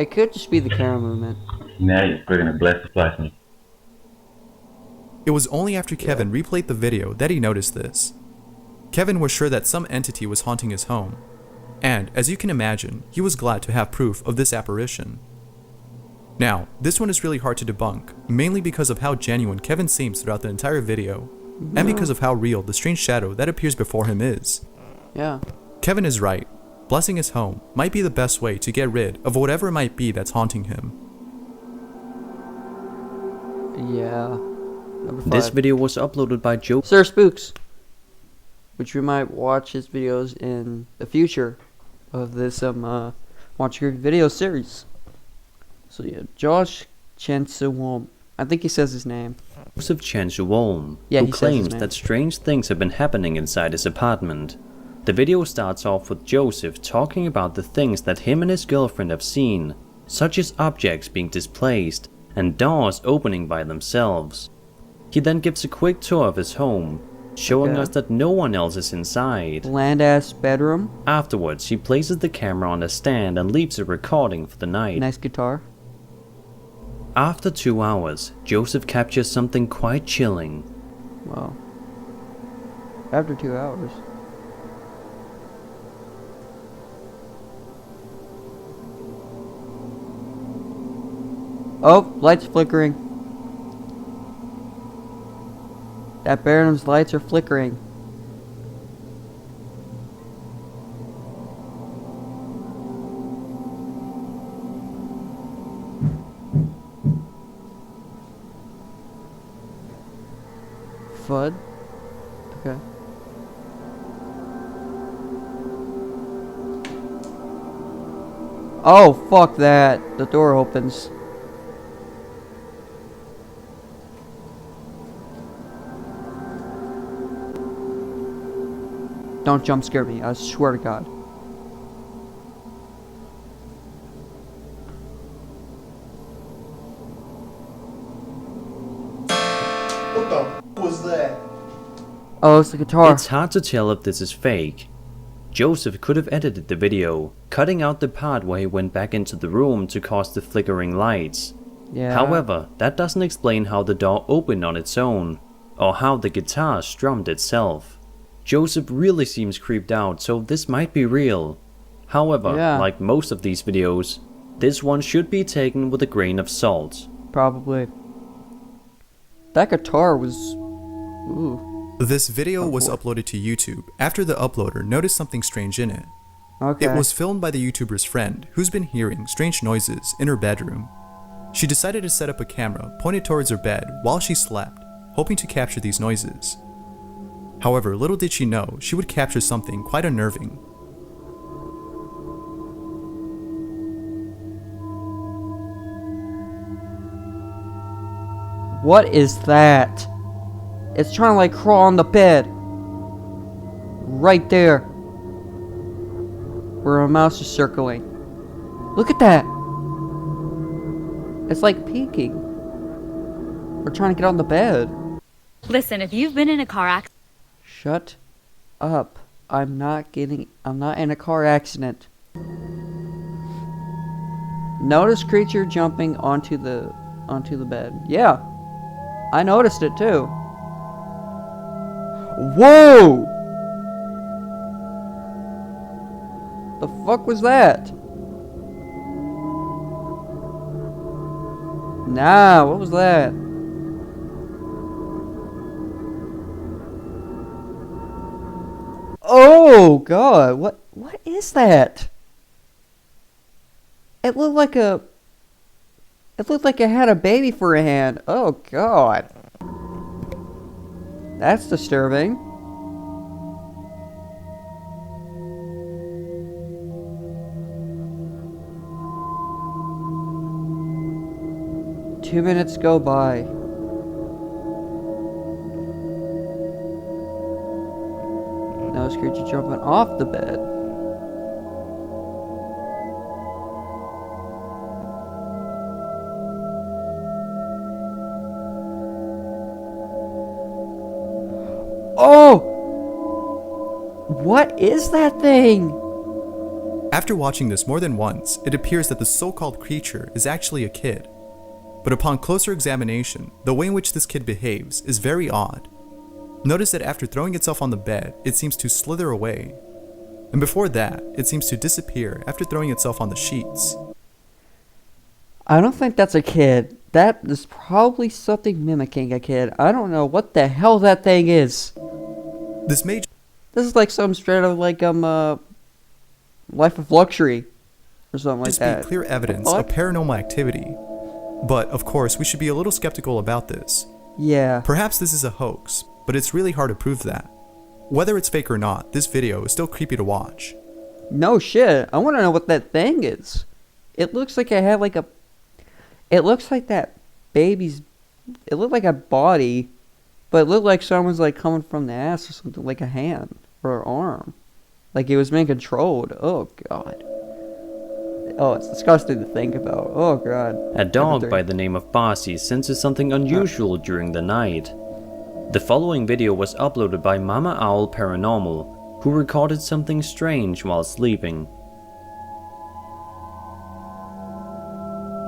It could just be the camera movement. Now you're gonna bless the flies me. It was only after Kevin replayed the video that he noticed this. Kevin was sure that some entity was haunting his home, and as you can imagine, he was glad to have proof of this apparition. Now, this one is really hard to debunk, mainly because of how genuine Kevin seems throughout the entire video, and because of how real the strange shadow that appears before him is. Yeah. Kevin is right. Blessing his home might be the best way to get rid of whatever it might be that's haunting him. Yeah. Number 5. This video was uploaded by Joe. Sir Spooks, which we might watch his videos in the future of this Watch Your Video series. So yeah, Josh Chansuwom. I think he says his name. Joseph Chansuwom, Yeah, who he says his claims name. that strange things have been happening inside his apartment. The video starts off with Joseph talking about the things that him and his girlfriend have seen, such as objects being displaced and doors opening by themselves. He then gives a quick tour of his home, showing Okay. us that no one else is inside. Bland ass bedroom. Afterwards, he places the camera on a stand and leaves a recording for the night. Nice guitar. After 2 hours, Joseph captures something quite chilling. Wow. After 2 hours. Oh, lights flickering. That Barnum's lights are flickering. FUD? Okay. Oh, fuck that. The door opens. Don't jump scare me, I swear to God. What the f was that? Oh, it's the guitar. It's hard to tell if this is fake. Joseph could have edited the video, cutting out the part where he went back into the room to cause the flickering lights. Yeah. However, that doesn't explain how the door opened on its own, or how the guitar strummed itself. Joseph really seems creeped out, so this might be real. However, Yeah. like most of these videos, this one should be taken with a grain of salt. Probably. That guitar was... Ooh. This video was uploaded to YouTube after the uploader noticed something strange in it. Okay. It was filmed by the YouTuber's friend, who's been hearing strange noises in her bedroom. She decided to set up a camera pointed towards her bed while she slept, hoping to capture these noises. However, little did she know she would capture something quite unnerving. What is that? It's trying to like crawl on the bed. Right there. Where my mouse is circling. Look at that. It's like peeking. We're trying to get on the bed. Listen, if you've been in a car accident, Shut up. I'm not in a car accident. Notice creature jumping onto the bed. Yeah. I noticed it too. Whoa! The fuck was that? Nah, what was that? Oh god, what is that? It looked like it had a baby for a hand. Oh god. That's disturbing. Two minutes go by. Now this creature jumping off the bed. Oh! What is that thing? After watching this more than once, it appears that the so-called creature is actually a kid. But upon closer examination, the way in which this kid behaves is very odd. Notice that after throwing itself on the bed, it seems to slither away. And before that, it seems to disappear after throwing itself on the sheets. I don't think that's a kid. That is probably something mimicking a kid. I don't know what the hell that thing is. This may This is like some straight of like Life of Luxury or something like just that. be clear evidence of paranormal activity. But of course, we should be a little skeptical about this. Yeah. Perhaps this is a hoax, but it's really hard to prove that. Whether it's fake or not, this video is still creepy to watch. No shit. I want to know what that thing is. It looks like it had like a... It looks like that baby's... It looked like a body, but it looked like someone's like coming from the ass or something, like a hand or an arm. Like it was being controlled. Oh god. Oh, it's disgusting to think about. Oh god. A dog by the name of Barcy senses something unusual during the night. The following video was uploaded by Mama Owl Paranormal, who recorded something strange while sleeping.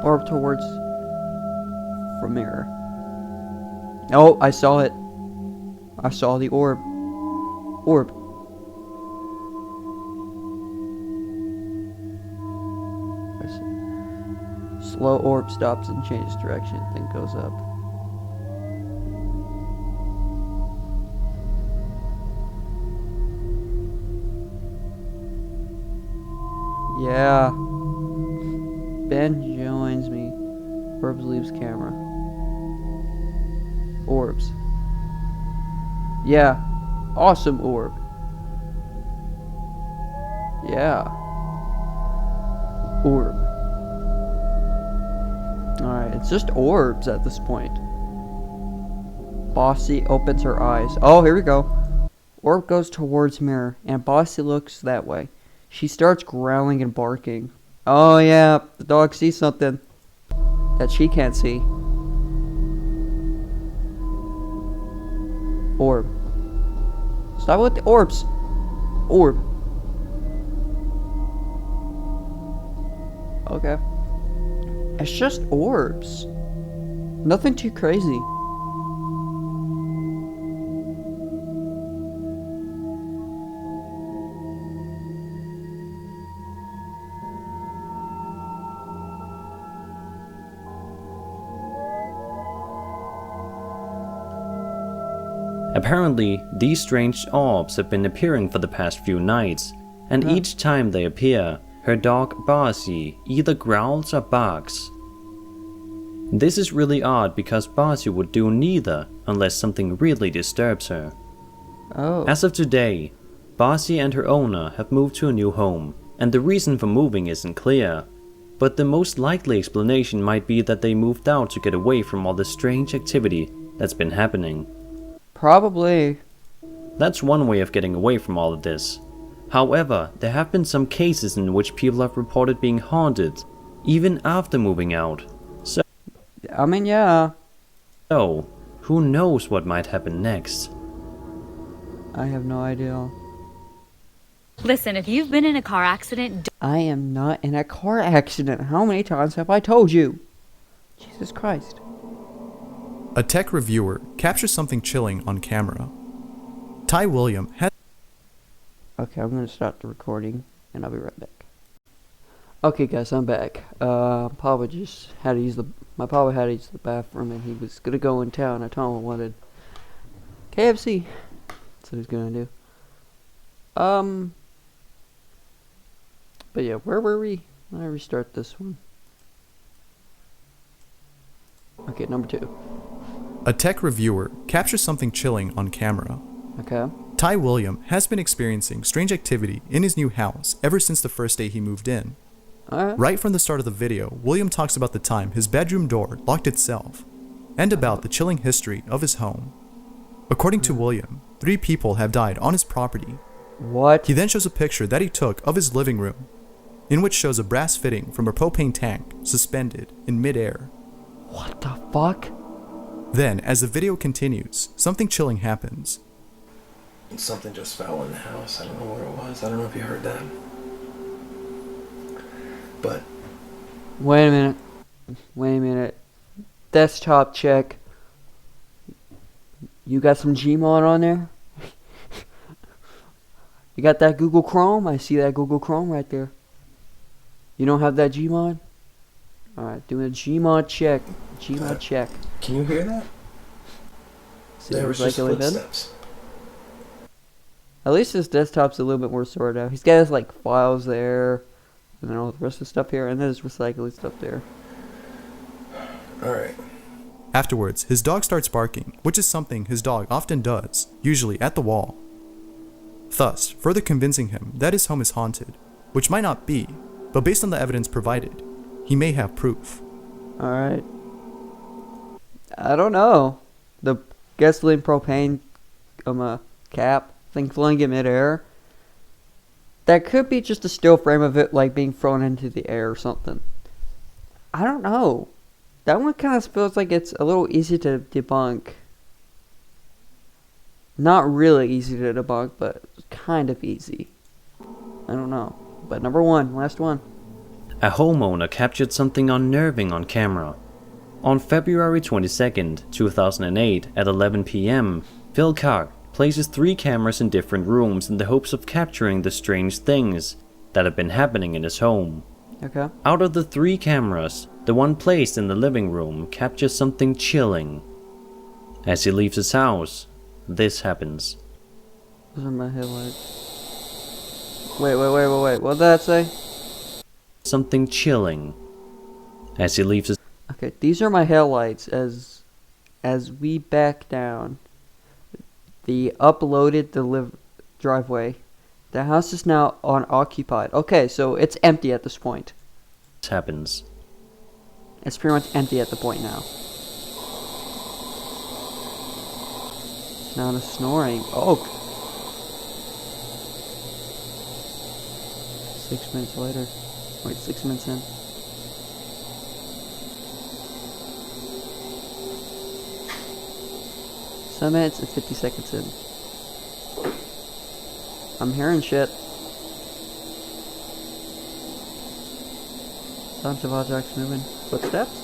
Orb towards... From mirror. Oh, I saw it. I saw the orb. Orb. I see. Slow orb stops and changes direction, then goes up. Yeah. Ben joins me. Orbs leaves camera. Orbs. Yeah. Awesome orb. Yeah. Orb. Alright, it's just orbs at this point. Bossy opens her eyes. Oh, here we go. Orb goes towards mirror, and Bossy looks that way. She starts growling and barking. Oh yeah, the dog sees something that she can't see. Orb. Stop with the orbs. Orb. Okay. It's just orbs. Nothing too crazy. Apparently, these strange orbs have been appearing for the past few nights, and each time they appear, her dog Barcy either growls or barks. This is really odd because Barcy would do neither unless something really disturbs her. Oh. As of today, Barcy and her owner have moved to a new home, and the reason for moving isn't clear, but the most likely explanation might be that they moved out to get away from all the strange activity that's been happening. Probably. That's one way of getting away from all of this. However, there have been some cases in which people have reported being haunted, even after moving out. I mean, yeah. So, who knows what might happen next? I have no idea. Listen, if you've been in a car accident, I am not in a car accident. How many times have I told you? Jesus Christ. A tech reviewer captures something chilling on camera. Ty William has... Okay, I'm gonna stop the recording, and I'll be right back. Okay, guys, I'm back. Papa just had to use my papa had to use the bathroom, and he was gonna go in town. I told him I wanted KFC. That's what he's gonna do. But yeah, where were we? Let me restart this one. Okay, number 2. A tech reviewer captures something chilling on camera. Okay. Ty William has been experiencing strange activity in his new house ever since the first day he moved in. Alright. Right from the start of the video, William talks about the time his bedroom door locked itself, and about the chilling history of his home. According to William, 3 people have died on his property. What? He then shows a picture that he took of his living room, in which shows a brass fitting from a propane tank suspended in midair. What the fuck? Then, as the video continues, something chilling happens. Something just fell in the house. I don't know what it was. I don't know if you heard that. but Wait a minute. Wait a minute. Desktop check. You got some Gmod on there? You got that Google Chrome? I see that Google Chrome right there. You don't have that Gmod? Alright, doing a Gmod check. Gmod check. can you hear that? See There what was it's just like a little bit? footsteps. At least his desktop's a little bit more sorted out. He's got his like files there, and then all the rest of the stuff here, and then his recycling stuff there. Alright. Afterwards, his dog starts barking, which is something his dog often does, usually at the wall. Thus, further convincing him that his home is haunted, which might not be, but based on the evidence provided, he may have proof. Alright. I don't know. The gasoline propane cap thing flying in midair. That could be just a still frame of it like being thrown into the air or something. I don't know. That one kind of feels like it's a little easy to debunk. Not really easy to debunk, but kind of easy. I don't know. But number one, last one. A homeowner captured something unnerving on camera. On February 22nd, 2008 at 11 p.m., Phil Carr places 3 cameras in different rooms in the hopes of capturing the strange things that have been happening in his home. Okay. Out of the 3 cameras, the one placed in the living room captures something chilling. As he leaves his house, this happens. Those are my headlights. Wait. What did that say? Something chilling. As he leaves his Okay, these are my headlights as we back down. The uploaded the driveway. The house is now unoccupied. Okay, so it's empty at this point. happens. It's pretty much empty at the point now. Sound of snoring. Oh. 6 minutes later. Wait, 6 minutes in. Some minutes and 50 seconds in. I'm hearing shit. Sounds of objects moving. Footsteps?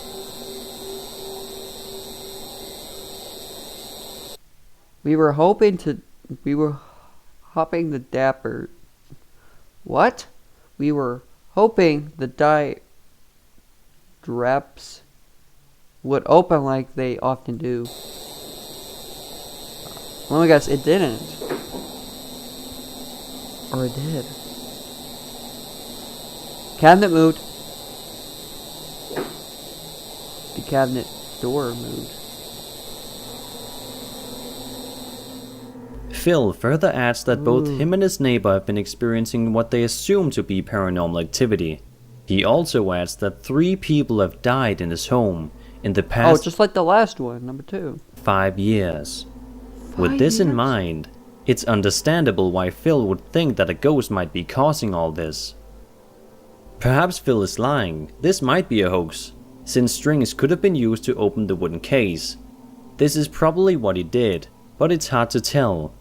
We were hopping the dapper. What? We were hoping the draps would open like they often do. Let me guess, it didn't. Or it did. Cabinet moved. The cabinet door moved. Phil further adds that both him and his neighbor have been experiencing what they assume to be paranormal activity. He also adds that 3 people have died in his home in the Oh, past just like the last one, number 2. 5 years. With this in mind, it's understandable why Phil would think that a ghost might be causing all this. Perhaps Phil is lying. This might be a hoax, since strings could have been used to open the wooden case. This is probably what he did, but it's hard to tell.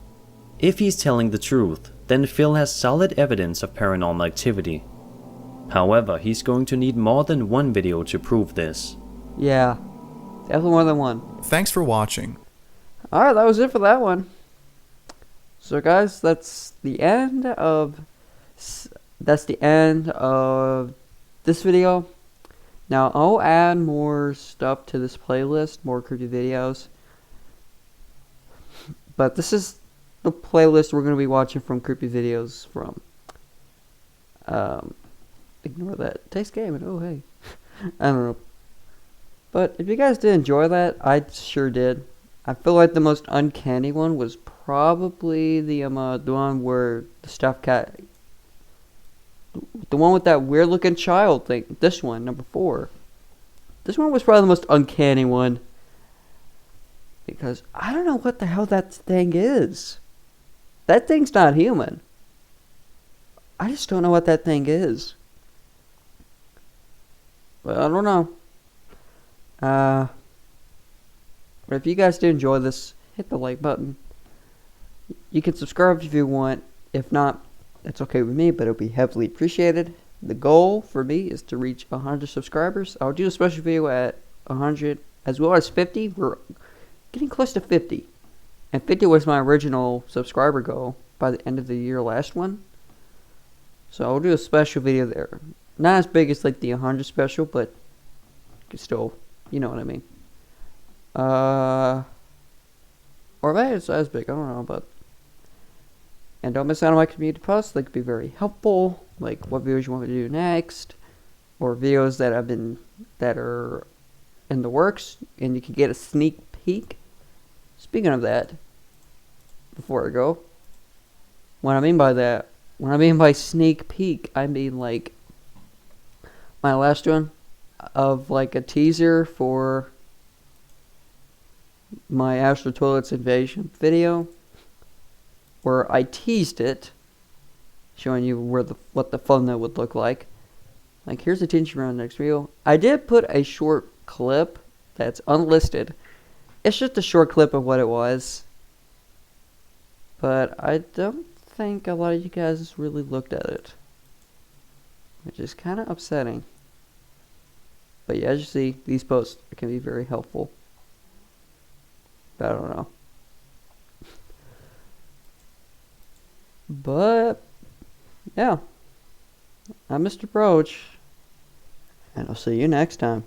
If he's telling the truth, then Phil has solid evidence of paranormal activity. However, he's going to need more than one video to prove this. Yeah. Definitely more than one. Thanks for watching. Alright, that was it for that one. So guys, that's the end of this video. Now I'll add more stuff to this playlist, more creepy videos. But this is the playlist we're going to be watching from creepy videos from. Ignore that. Taste gaming. Oh hey. I don't know. But if you guys did enjoy that, I sure did. I feel like the most uncanny one was probably the one where the stuffed cat, the one with that weird looking child thing. This one, number 4. This one was probably the most uncanny one. Because I don't know what the hell that thing is. That thing's not human. I just don't know what that thing is. But I don't know. But if you guys did enjoy this, hit the like button. You can subscribe if you want. If not, it's okay with me, but it'll be heavily appreciated. the goal for me is to reach 100 subscribers. I'll do a special video at 100 as well as 50. We're getting close to 50. And 50 was my original subscriber goal by the end of the year last one. So I'll do a special video there. Not as big as like the 100 special, but still, you know what I mean. Or maybe it's as big, I don't know, but. And don't miss out on my community posts, they could be very helpful. Like what videos you want me to do next, or videos that are in the works, and you can get a sneak peek. Speaking of that, before I go, what I mean by sneak peek, I mean like my last one of like a teaser for my Astro Toilets Invasion video, where I teased it, showing you what the thumbnail would look like. Like, here's the teaser around the next video. I did put a short clip that's unlisted. It's just a short clip of what it was. But I don't think a lot of you guys really looked at it, which is kind of upsetting. But yeah, as you see, these posts can be very helpful. But I don't know. But yeah, I'm Mr. Broach, and I'll see you next time.